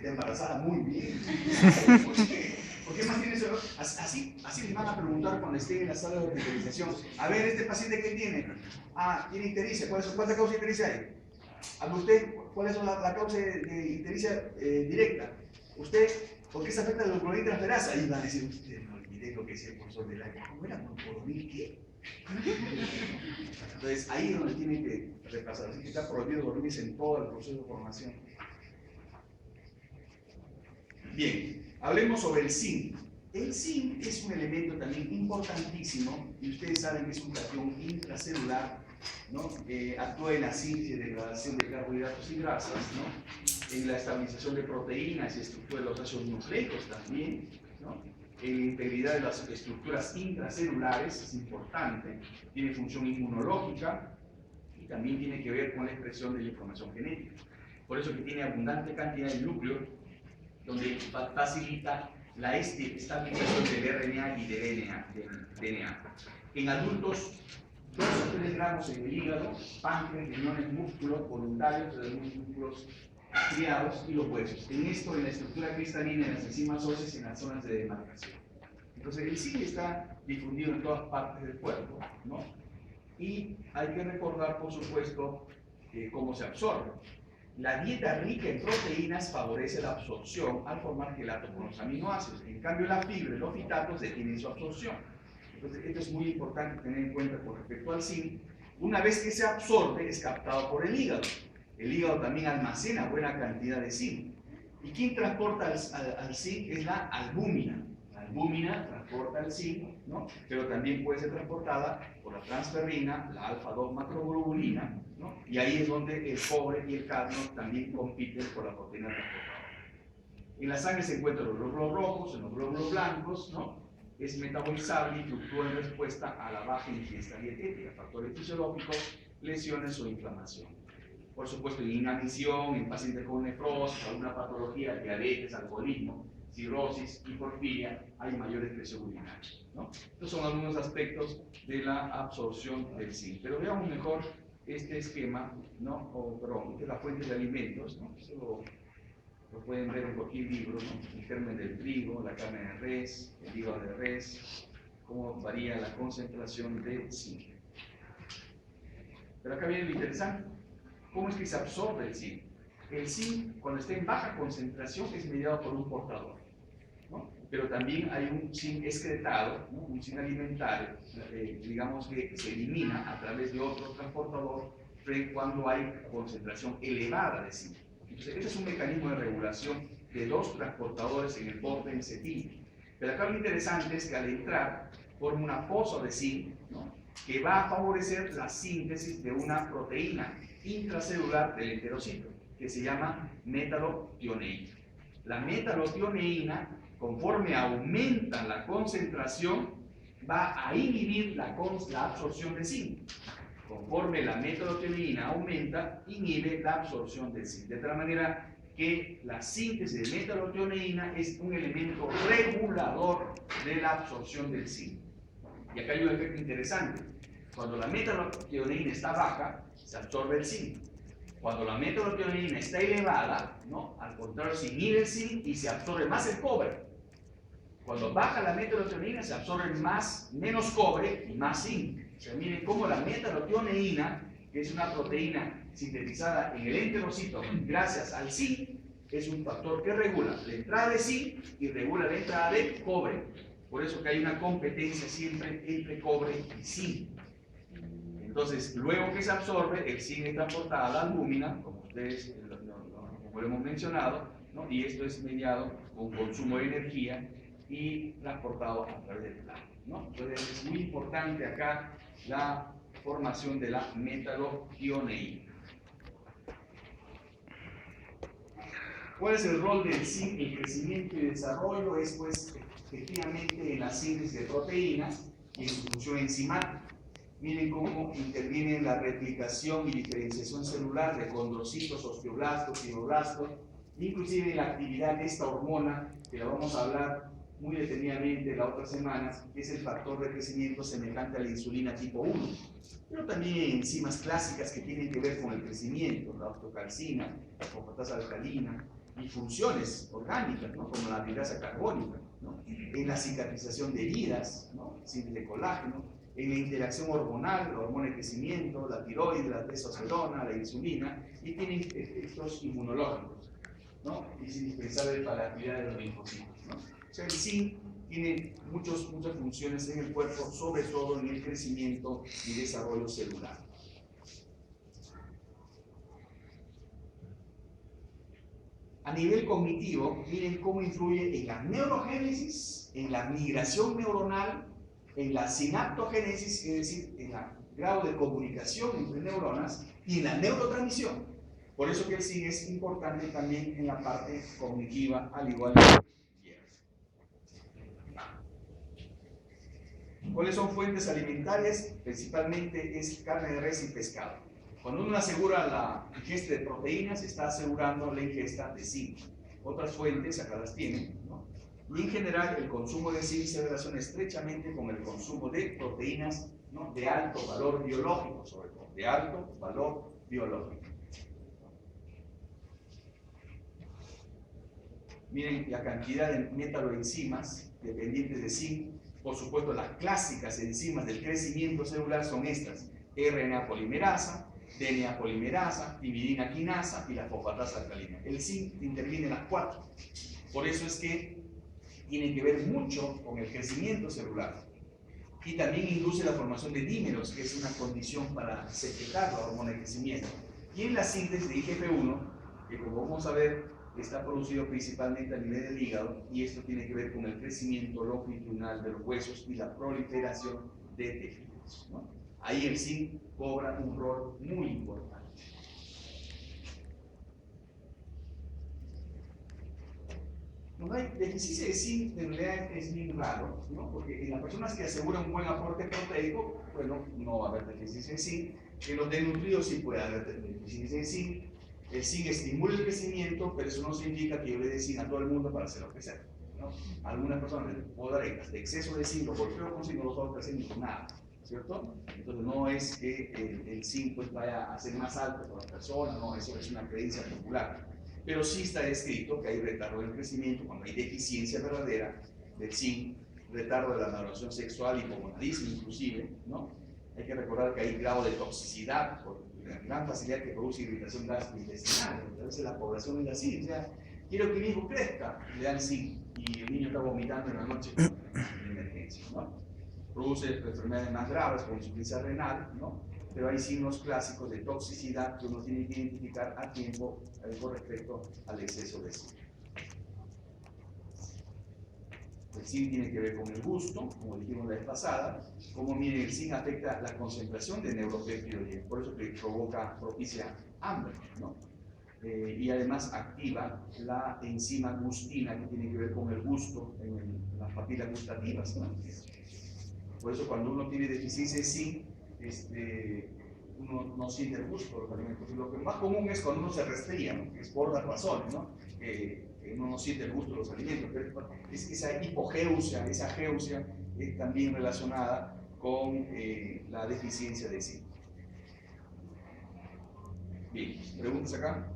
está embarazada, muy bien. ¿Por qué más tiene eso? Así les van a preguntar cuando estén en la sala de hospitalización. A ver, ¿este paciente qué tiene? Ah, tiene ictericia. ¿Cuánta causa de ictericia hay? ¿A usted cuál es la causa de ictericia directa? ¿Usted por qué se afecta la glucoronil transferasa? Ahí van a decir, usted no olvidé lo que decía el profesor de la... ¿Cómo era glucoronil qué? Entonces ahí es donde tienen que repasar. Así que está prohibido dormirse en todo el proceso de formación. Bien, hablemos sobre el zinc. El zinc es un elemento también importantísimo y ustedes saben que es un catión intracelular, ¿no? Actúa en la síntesis y degradación de carbohidratos y grasas, ¿no? En la estabilización de proteínas y estructura de los ácidos nucleicos también, ¿no? En la integridad de las estructuras intracelulares es importante, tiene función inmunológica y también tiene que ver con la expresión de la información genética. Por eso que tiene abundante cantidad de núcleo, donde facilita la estabilización del RNA y del DNA. En adultos, 2 a 3 gramos en el hígado, páncreas, riñones, músculos voluntarios, de los músculos estriados y los huesos. En esto, en la estructura cristalina, en las enzimas óseas y en las zonas de demarcación. Entonces, el zinc está difundido en todas partes del cuerpo, ¿no? Y hay que recordar, por supuesto, cómo se absorbe. La dieta rica en proteínas favorece la absorción al formar gelato con los aminoácidos. En cambio, la fibra y los fitatos detienen su absorción. Entonces, esto es muy importante tener en cuenta con respecto al zinc. Una vez que se absorbe, es captado por el hígado. El hígado también almacena buena cantidad de zinc. ¿Y quién transporta al zinc? Es la albúmina. La albúmina transporta el zinc, ¿no? Pero también puede ser transportada por la transferrina, la alfa-2 macroglobulina, ¿no? Y ahí es donde el cobre y el cadmio también compiten por la proteína transportadora. En la sangre se encuentran los glóbulos rojos, en los glóbulos blancos, ¿no? Es metabolizable y fluctúa en respuesta a la baja ingesta dietética, factores fisiológicos, lesiones o inflamación. Por supuesto, en inanición, en pacientes con nefrosis, alguna patología, diabetes, alcoholismo, cirrosis y porfiria, hay mayor expresión urinaria, ¿no? Estos son algunos aspectos de la absorción del zinc. Pero veamos mejor este esquema, ¿no? Perdón, esta es la fuente de alimentos, ¿no? Esto lo pueden ver en cualquier libro, ¿no? El germen del trigo, la carne de res, el hígado de res, cómo varía la concentración de zinc. Pero acá viene lo interesante. ¿Cómo es que se absorbe el zinc? El zinc, cuando está en baja concentración, es mediado por un portador, ¿no? Pero también hay un zinc excretado, ¿no? Un zinc alimentario, digamos que se elimina a través de otro transportador cuando hay concentración elevada de zinc. Entonces, este es un mecanismo de regulación de 2 transportadores en el borde en cetín. Pero acá lo interesante es que al entrar forma una fosa de zinc, ¿no? Que va a favorecer la síntesis de una proteína intracelular del enterocito, que se llama metalotioneína. La metalotioneína, conforme aumenta la concentración, va a inhibir la absorción de zinc. Conforme la metalotioneína aumenta, inhibe la absorción de zinc. De tal manera que la síntesis de metalotioneína es un elemento regulador de la absorción del zinc. Y acá hay un efecto interesante. Cuando la metalotioneína está baja, se absorbe el zinc. Cuando la metalotioneína está elevada, ¿no? Al contrario, se inhibe el zinc y se absorbe más el cobre. Cuando baja la metalotioneína, se absorbe menos cobre y más zinc. O sea, miren cómo la metalotioneína, que es una proteína sintetizada en el enterocito gracias al zinc, es un factor que regula la entrada de zinc y regula la entrada de cobre. Por eso que hay una competencia siempre entre cobre y zinc. Entonces, luego que se absorbe, el zinc es transportado a la albúmina, como ustedes como lo hemos mencionado, ¿no? Y esto es mediado con consumo de energía y transportado a través del plasma, ¿no? Entonces, es muy importante acá la formación de la metalotioneína. ¿Cuál es el rol del zinc en crecimiento y desarrollo? Es pues efectivamente en la síntesis de proteínas y en su función enzimática. Miren cómo interviene en la replicación y diferenciación celular de condrocitos, osteoblastos, fibroblastos, inclusive en la actividad de esta hormona, que la vamos a hablar muy detenidamente la otra semana, que es el factor de crecimiento semejante a la insulina tipo 1. Pero también enzimas clásicas que tienen que ver con el crecimiento, la osteocalcina, la fosfatasa alcalina, y funciones orgánicas, ¿no? Como la anhidrasa carbónica, ¿no? En la cicatrización de heridas, ¿no? Síntesis de colágeno, en la interacción hormonal, la hormona de crecimiento, la tiroides, la testosterona, la insulina, y tiene efectos inmunológicos, ¿no? Es indispensable para la actividad de los linfocitos, ¿no? O sea, el zinc tiene muchas funciones en el cuerpo, sobre todo en el crecimiento y desarrollo celular. A nivel cognitivo, miren cómo influye en la neurogénesis, en la migración neuronal, en la sinaptogénesis, es decir, en el grado de comunicación entre neuronas, y en la neurotransmisión. Por eso que el zinc es importante también en la parte cognitiva, al igual que el hierro. ¿Cuáles son fuentes alimentarias? Principalmente es carne de res y pescado. Cuando uno asegura la ingesta de proteínas, está asegurando la ingesta de zinc. Otras fuentes, acá las tienen, ¿no? Y en general, el consumo de zinc se relaciona estrechamente con el consumo de proteínas, ¿no? De alto valor biológico, sobre todo, de alto valor biológico. Miren la cantidad de metaloenzimas dependientes de zinc. Por supuesto, las clásicas enzimas del crecimiento celular son estas: RNA polimerasa, DNA polimerasa, timidina quinasa y la fosfatasa alcalina. El zinc interviene en las 4. Por eso es que tiene que ver mucho con el crecimiento celular. Y también induce la formación de dímeros, que es una condición para secretar la hormona de crecimiento. Y en la síntesis de IGF-1, que como vamos a ver, está producido principalmente a nivel del hígado, y esto tiene que ver con el crecimiento longitudinal de los huesos y la proliferación de tejidos, ¿no? Ahí el zinc cobra un rol muy importante. Cuando hay deficiencia de zinc, en realidad es bien raro, ¿no? Porque en las personas que aseguran un buen aporte proteico, bueno, no va a haber deficiencia de zinc. En los desnutridos sí puede haber deficiencia de zinc. El zinc estimula el crecimiento, pero eso no significa que yo le dé zinc a todo el mundo para hacerlo crecer, ¿no? A algunas personas les puedo dar de exceso de zinc, o golpeo con zinc, no los va a crecer ni con nada, ¿cierto? Entonces no es que el zinc pues vaya a ser más alto para las personas, no, eso es una creencia popular. Pero sí está escrito que hay retardo del crecimiento cuando hay deficiencia verdadera del zinc, retardo de la maduración sexual, hipogonadismo inclusive, ¿no? Hay que recordar que hay grado de toxicidad por la gran facilidad que produce irritación gastrointestinal. A veces la población es así, o sea, quiero que mi hijo crezca, le dan zinc y el niño está vomitando en la noche de emergencia, ¿no? Produce enfermedades más graves como insuficiencia renal, ¿no? Pero hay signos clásicos de toxicidad que uno tiene que identificar a tiempo con respecto al exceso de zinc. El zinc tiene que ver con el gusto, como dijimos la vez pasada. Como miren, el zinc afecta la concentración de neuropéptidos, por eso que propicia hambre, ¿no? Y además activa la enzima gustina, que tiene que ver con el gusto en las papilas gustativas, ¿no? Por eso cuando uno tiene deficiencia de zinc, uno no siente el gusto de los alimentos. Y lo que más común es cuando uno se resfría, ¿no? Es por las razones, ¿no? Uno no siente el gusto de los alimentos, pero esa hipogeusia, esa geusia es también relacionada con la deficiencia de zinc. Bien, ¿preguntas acá?